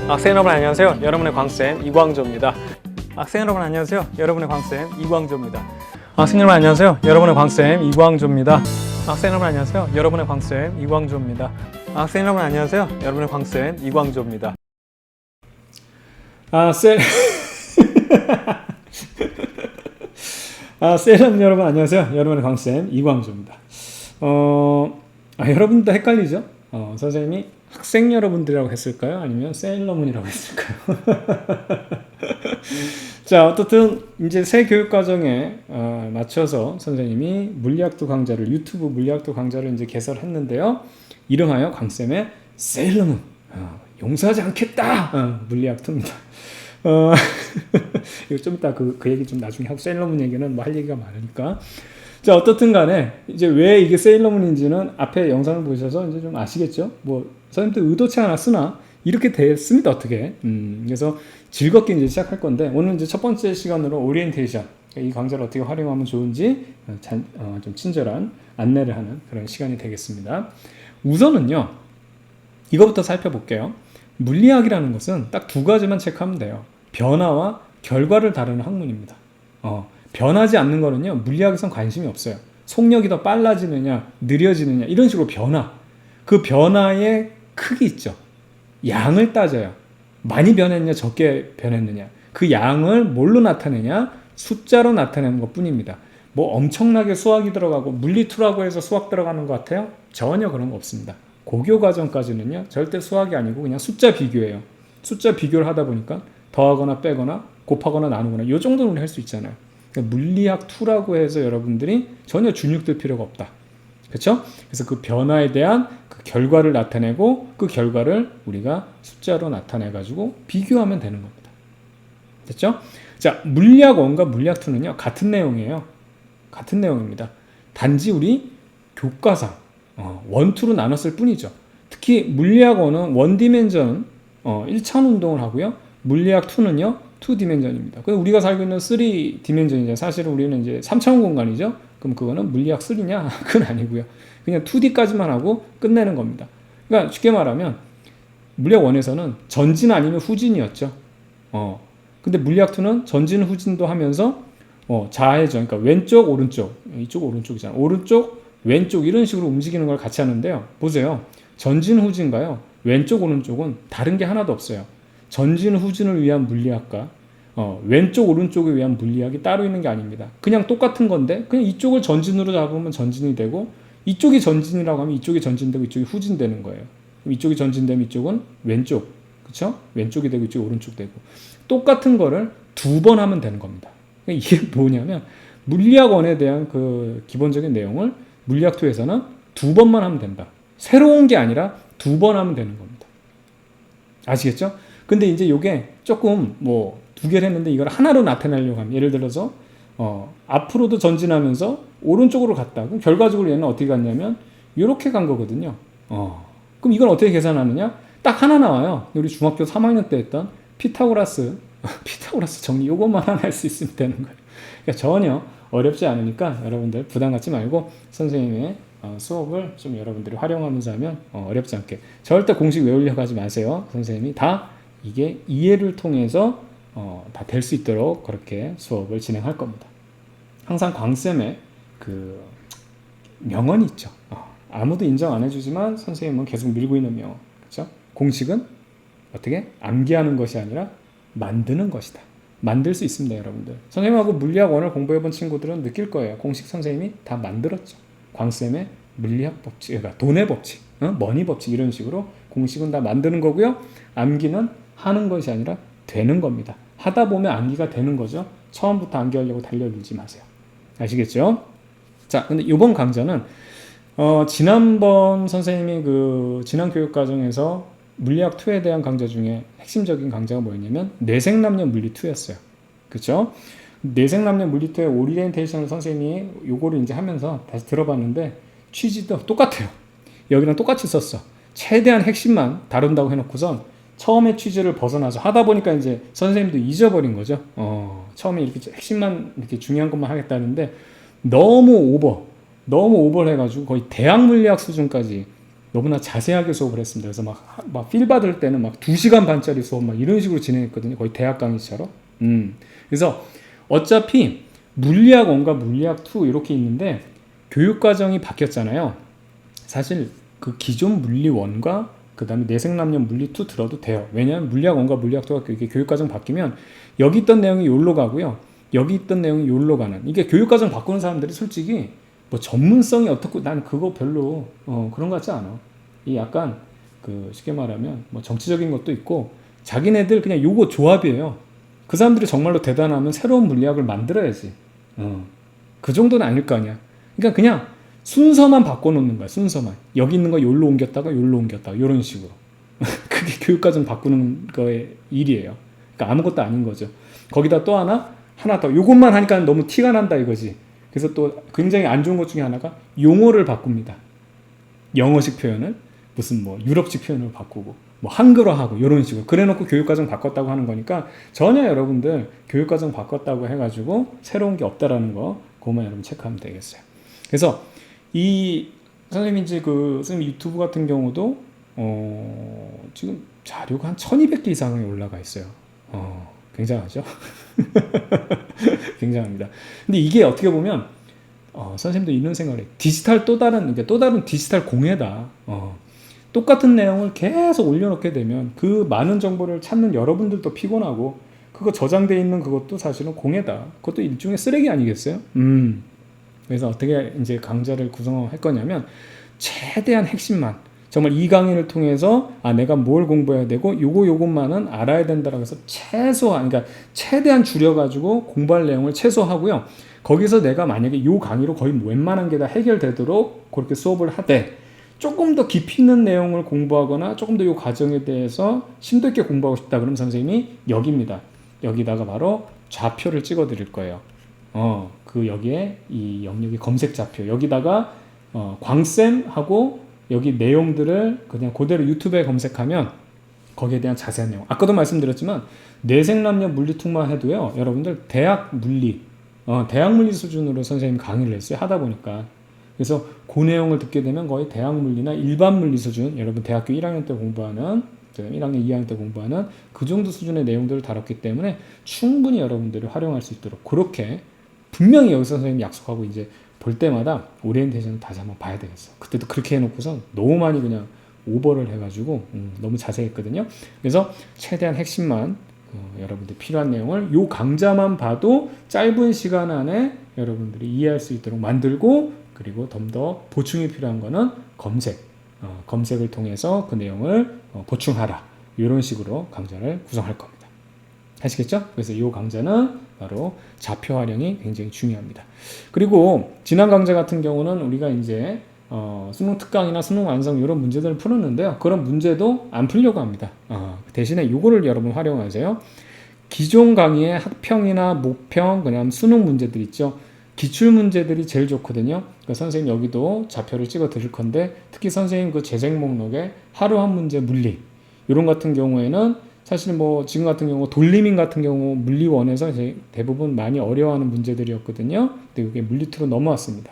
학생 여러분 안녕하세요. 여러분의 광쌤 이광조입니다. 학생 여러분 안녕하세요. 여러분의 광쌤 이광조입니다. 학생 여러분 안녕하세요. 여러분의 광쌤 이광조입니다. 학생 여러분 안녕하세요. 여러분의 광쌤 이광조입니다. 학생 여러분 안녕하세요. 여러분의 광쌤 이광조입니다. 셀럽 여러분 안녕하세요. 여러분의 광쌤 이광조입니다. 여러분도 헷갈리죠? 선생님이 학생 여러분들이라고 했을까요? 아니면 셀러문이라고 했을까요? 자, 어떻든 이제 새 교육과정에 맞춰서 선생님이 물리학도 강좌를 유튜브 물리학도 강좌를 이제 개설했는데요. 이름하여 광쌤의 셀러문 용서하지 않겠다 물리학2입니다. 이거 좀 이따 그 얘기 좀 나중에 하고 셀러문 얘기는 뭐 할 얘기가 많으니까. 자, 어떻든 간에 이제 왜 이게 세일러문인지는 앞에 영상을 보셔서 이제 좀 아시겠죠? 뭐 선생님도 의도치 않았으나 이렇게 됐습니다. 어떻게? 그래서 즐겁게 이제 시작할 건데 오늘 이제 첫 번째 시간으로 오리엔테이션, 이 강좌를 어떻게 활용하면 좋은지 좀 친절한 안내를 하는 그런 시간이 되겠습니다. 우선은요, 이거부터 살펴볼게요. 물리학이라는 것은 딱 두 가지만 체크하면 돼요. 변화와 결과를 다루는 학문입니다. 변하지 않는 거는요, 물리학에선 관심이 없어요. 속력이 더 빨라지느냐, 느려지느냐, 이런 식으로 변화. 그 변화의 크기 있죠. 양을 따져요. 많이 변했냐, 적게 변했느냐. 그 양을 뭘로 나타내냐, 숫자로 나타내는 것 뿐입니다. 뭐 엄청나게 수학이 들어가고 물리2라고 해서 수학 들어가는 것 같아요? 전혀 그런 거 없습니다. 고교 과정까지는요, 절대 수학이 아니고 그냥 숫자 비교예요. 숫자 비교를 하다 보니까 더하거나 빼거나 곱하거나 나누거나 이 정도는 우리 할 수 있잖아요. 물리학2라고 해서 여러분들이 전혀 준육될 필요가 없다. 그렇죠? 그래서 그 변화에 대한 그 결과를 나타내고 그 결과를 우리가 숫자로 나타내 가지고 비교하면 되는 겁니다. 됐죠? 자, 물리학1과 물리학2는요 같은 내용이에요. 같은 내용입니다. 단지 우리 교과상 1, 2로 나눴을 뿐이죠. 특히 물리학1은 원디멘전 1차원 운동을 하고요. 물리학2는요 2디멘전입니다. 우리가 살고 있는 3디멘전이죠. 사실은 우리는 이제 3차원 공간이죠. 그럼 그거는 물리학 3냐? 그건 아니고요. 그냥 2D까지만 하고 끝내는 겁니다. 그러니까 쉽게 말하면 물리학 1에서는 전진 아니면 후진이었죠. 근데 물리학 2는 전진 후진도 하면서 좌회전, 그러니까 왼쪽 오른쪽, 이쪽 오른쪽이잖아요. 오른쪽 왼쪽 이런 식으로 움직이는 걸 같이 하는데요. 보세요. 전진 후진가요? 왼쪽 오른쪽은 다른 게 하나도 없어요. 전진 후진을 위한 물리학과 왼쪽 오른쪽을 위한 물리학이 따로 있는 게 아닙니다. 그냥 똑같은 건데 그냥 이쪽을 전진으로 잡으면 전진이 되고 이쪽이 전진이라고 하면 이쪽이 전진되고 이쪽이 후진되는 거예요. 그럼 이쪽이 전진되면 이쪽은 왼쪽, 그렇죠? 왼쪽이 되고 이쪽이 오른쪽 되고 똑같은 거를 2번 하면 되는 겁니다. 이게 뭐냐면 물리학 1에 대한 그 기본적인 내용을 물리학 2에서는 2번만 하면 된다. 새로운 게 아니라 2번 하면 되는 겁니다. 아시겠죠? 근데 이제 요게 조금 뭐 2개를 했는데 이걸 하나로 나타내려고 하면 예를 들어서 앞으로도 전진하면서 오른쪽으로 갔다. 그럼 결과적으로 얘는 어떻게 갔냐면 이렇게 간 거거든요. 그럼 이건 어떻게 계산하느냐? 딱 하나 나와요. 우리 중학교 3학년 때 했던 피타고라스 정리 요것만 하나 할 수 있으면 되는 거예요. 그러니까 전혀 어렵지 않으니까 여러분들 부담 갖지 말고 선생님의 수업을 좀 여러분들이 활용하면서 하면 어렵지 않게 절대 공식 외우려고 하지 마세요. 선생님이 다 이게 이해를 통해서 다 될 수 있도록 그렇게 수업을 진행할 겁니다. 항상 광쌤의 그 명언이 있죠. 아무도 인정 안 해주지만 선생님은 계속 밀고 있는 명언. 그렇죠? 공식은 어떻게? 암기하는 것이 아니라 만드는 것이다. 만들 수 있습니다, 여러분들. 선생님하고 물리학 1을 공부해본 친구들은 느낄 거예요. 공식 선생님이 다 만들었죠. 광쌤의 물리학 법칙, 그러니까 돈의 법칙, 머니 법칙 이런 식으로 공식은 다 만드는 거고요. 암기는 하는 것이 아니라 되는 겁니다. 하다 보면 암기가 되는 거죠. 처음부터 암기하려고 달려들지 마세요. 아시겠죠? 자, 근데 이번 강좌는 지난번 선생님이 그 지난 교육 과정에서 물리학 2에 대한 강좌 중에 핵심적인 강좌가 뭐였냐면 내생남녀 물리 2였어요. 그렇죠? 내생남녀 물리 2의 오리엔테이션을 선생님이 요거를 이제 하면서 다시 들어봤는데 취지도 똑같아요. 여기랑 똑같이 썼어. 최대한 핵심만 다룬다고 해놓고선 처음에 취지를 벗어나서 하다 보니까 이제 선생님도 잊어버린 거죠. 처음에 이렇게 핵심만 이렇게 중요한 것만 하겠다는데 너무 오버를 해가지고 거의 대학 물리학 수준까지 너무나 자세하게 수업을 했습니다. 그래서 막 필 받을 때는 막 2시간 반짜리 수업 막 이런 식으로 진행했거든요. 거의 대학 강의처럼. 그래서 어차피 물리학 1과 물리학 2 이렇게 있는데 교육과정이 바뀌었잖아요. 사실 그 기존 물리 1과 그 다음에 내생남녀 물리 2 들어도 돼요. 왜냐하면 물리학 1과 물리학 2가 이게 교육과정 바뀌면 여기 있던 내용이 요로 가고요. 여기 있던 내용이 요로 가는. 이게 교육과정 바꾸는 사람들이 솔직히 뭐 전문성이 어떻고 난 그거 별로 그런 것 같지 않아. 이 약간 그 쉽게 말하면 뭐 정치적인 것도 있고 자기네들 그냥 요거 조합이에요. 그 사람들이 정말로 대단하면 새로운 물리학을 만들어야지. 그 정도는 아닐 거 아니야. 그러니까 그냥 순서만 바꿔놓는 거야. 순서만. 여기 있는 거 요로 옮겼다가 요로 옮겼다가 이런 식으로. 그게 교육과정 바꾸는 거의 일이에요. 그러니까 아무것도 아닌 거죠. 거기다 또 하나 더. 요것만 하니까 너무 티가 난다 이거지. 그래서 또 굉장히 안 좋은 것 중에 하나가 용어를 바꿉니다. 영어식 표현을 무슨 뭐 유럽식 표현을 바꾸고 뭐 한글화하고 이런 식으로 그래놓고 교육과정 바꿨다고 하는 거니까 전혀 여러분들 교육과정 바꿨다고 해가지고 새로운 게 없다라는 거 그것만 여러분 체크하면 되겠어요. 그래서 이 선생님 이제 그 선생님 유튜브 같은 경우도 지금 자료가 한 1200개 이상이 올라가 있어요. 굉장하죠? 굉장합니다. 근데 이게 어떻게 보면 선생님도 이런 생각을 해요. 디지털 또 다른 디지털 공예다. 똑같은 내용을 계속 올려놓게 되면 그 많은 정보를 찾는 여러분들도 피곤하고 그거 저장돼 있는 그것도 사실은 공예다. 그것도 일종의 쓰레기 아니겠어요? 그래서 어떻게 이제 강좌를 구성할 거냐면 최대한 핵심만 정말 이 강의를 통해서 내가 뭘 공부해야 되고 요것만은 알아야 된다라고 해서 그러니까 최대한 줄여가지고 공부할 내용을 최소화하고요. 거기서 내가 만약에 요 강의로 거의 웬만한 게 다 해결되도록 그렇게 수업을 하되 조금 더 깊이 있는 내용을 공부하거나 조금 더 요 과정에 대해서 심도 있게 공부하고 싶다 그러면 선생님이 여기입니다. 여기다가 바로 좌표를 찍어 드릴 거예요. 그 여기에 이 영역의 검색 좌표 여기다가 광쌤하고 여기 내용들을 그냥 그대로 유튜브에 검색하면 거기에 대한 자세한 내용. 아까도 말씀드렸지만 내생남녀 물리특만 해도요. 여러분들 대학 물리 수준으로 선생님 강의를 했어요. 하다 보니까. 그래서 그 내용을 듣게 되면 거의 대학 물리나 일반 물리 수준, 여러분 대학교 1학년 때 공부하는 1학년, 2학년 때 공부하는 그 정도 수준의 내용들을 다뤘기 때문에 충분히 여러분들이 활용할 수 있도록 그렇게 분명히 여기서 선생님이 약속하고 이제 볼 때마다 오리엔테이션을 다시 한번 봐야 되겠어. 그때도 그렇게 해놓고서 너무 많이 그냥 오버를 해가지고 너무 자세했거든요. 그래서 최대한 핵심만 여러분들 필요한 내용을 요 강좌만 봐도 짧은 시간 안에 여러분들이 이해할 수 있도록 만들고 그리고 좀 더 보충이 필요한 거는 검색을 통해서 그 내용을 보충하라. 이런 식으로 강좌를 구성할 겁니다. 아시겠죠? 그래서 이 강좌는 바로 좌표 활용이 굉장히 중요합니다. 그리고 지난 강좌 같은 경우는 우리가 이제 수능 특강이나 수능 완성 이런 문제들을 풀었는데요. 그런 문제도 안 풀려고 합니다. 대신에 이거를 여러분 활용하세요. 기존 강의의 학평이나 목평, 그냥 수능 문제들 있죠. 기출 문제들이 제일 좋거든요. 그러니까 선생님 여기도 좌표를 찍어 드릴 건데 특히 선생님 그 재생 목록에 하루 한 문제 물리 이런 같은 경우에는 사실 뭐 지금 같은 경우 돌리민 같은 경우 물리1에서 대부분 많이 어려워하는 문제들이었거든요. 근데 그게 물리2로 넘어왔습니다.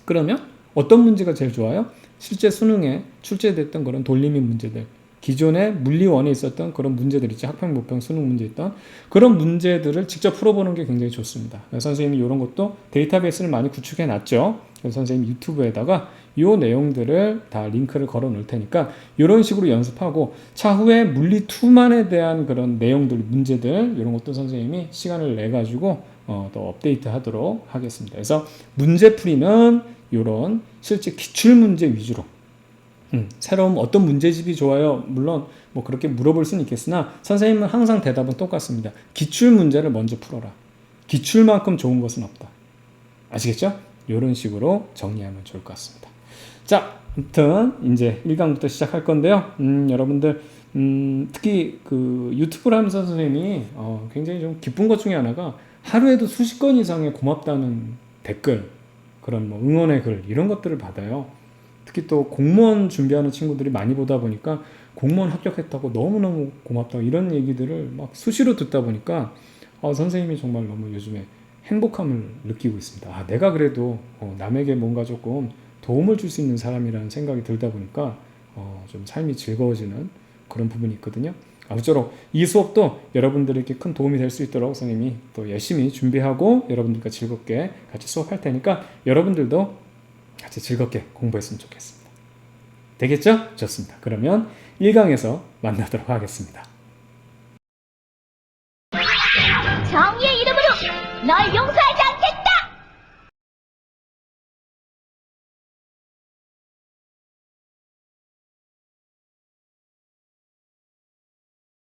그러면 어떤 문제가 제일 좋아요? 실제 수능에 출제됐던 그런 돌리민 문제들, 기존에 물리1에 있었던 그런 문제들 있죠. 학평, 모평, 수능 문제 있던 그런 문제들을 직접 풀어보는 게 굉장히 좋습니다. 선생님이 이런 것도 데이터베이스를 많이 구축해 놨죠. 그래서 선생님 유튜브에다가 이 내용들을 다 링크를 걸어 놓을 테니까 이런 식으로 연습하고 차후에 물리2만에 대한 그런 내용들, 문제들 이런 것도 선생님이 시간을 내 가지고 또 업데이트 하도록 하겠습니다. 그래서 문제풀이는 이런 실제 기출문제 위주로 새로운 어떤 문제집이 좋아요? 물론 뭐 그렇게 물어볼 수는 있겠으나 선생님은 항상 대답은 똑같습니다. 기출 문제를 먼저 풀어라. 기출만큼 좋은 것은 없다. 아시겠죠? 이런 식으로 정리하면 좋을 것 같습니다. 자, 아무튼 이제 1강부터 시작할 건데요. 여러분들 특히 그 유튜브를 하면서 선생님이 굉장히 좀 기쁜 것 중에 하나가 하루에도 수십 건 이상의 고맙다는 댓글, 그런 뭐 응원의 글 이런 것들을 받아요. 특히 또 공무원 준비하는 친구들이 많이 보다 보니까 공무원 합격했다고 너무너무 고맙다고 이런 얘기들을 막 수시로 듣다 보니까 선생님이 정말 너무 요즘에 행복함을 느끼고 있습니다. 내가 그래도 남에게 뭔가 조금 도움을 줄 수 있는 사람이라는 생각이 들다 보니까 좀 삶이 즐거워지는 그런 부분이 있거든요. 아무쪼록 이 수업도 여러분들에게 큰 도움이 될 수 있도록 선생님이 또 열심히 준비하고 여러분들과 즐겁게 같이 수업할 테니까 여러분들도 같이 즐겁게 공부했으면 좋겠습니다. 되겠죠? 좋습니다. 그러면 1강에서 만나도록 하겠습니다.